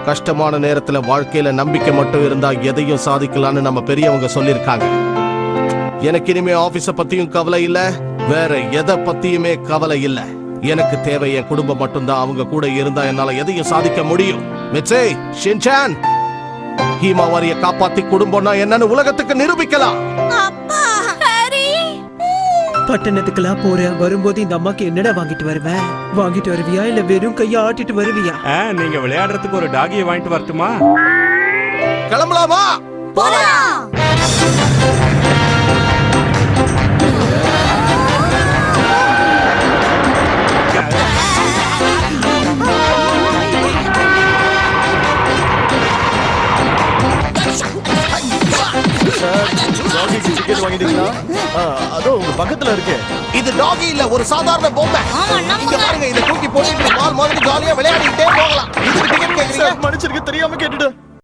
கஷ்டமான நேரத்துல வாழ்க்கையில நம்பிக்கை மட்டும் இருந்தா எதையும் சாதிக்கலாம்னு நம்ம பெரியவங்க சொல்லிருக்காங்க. எனக்கு இனிமே ஆபீஸ பத்தியும் கவலை இல்ல, வேற எதை பத்தியுமே கவலை இல்ல. எனக்கு தேவை என் குடும்பம் மட்டும்தான். அவங்க கூட இருந்தா என்னால எதையும் சாதிக்க முடியும். மிட்சே, ஷின்சான், ஹீமாவாரிய காப்பாத்தி குடும்பம்னா என்னன்னு உலகத்துக்கு நிரூபிக்கலாம். பட்டணத்துக்குலாம் போறேன், வரும்போது இந்த அம்மாக்கு என்னடா வாங்கிட்டு வருவேன்? வாங்கிட்டு வருவியா இல்ல வெறும் கைய ஆட்டிட்டு வருவியா? நீங்க விளையாடுறதுக்கு ஒரு டாகியை வாங்கிட்டு வரட்டுமா? கிளம்பலாமா? அதோ உங்க பக்கத்துல இருக்கு. இது டாகி இல்ல, ஒரு சாதாரண பொம்மை. இங்க பாருங்க, இத தூக்கி போட்டுட்டு பால் மாதிரி ஜாலியா விளையாடிட்டே போகலாம். இதுக்கு டிக்கெட் கேக்குறீங்க? மனுஷருக்கு தெரியாம கேட்டுட்டு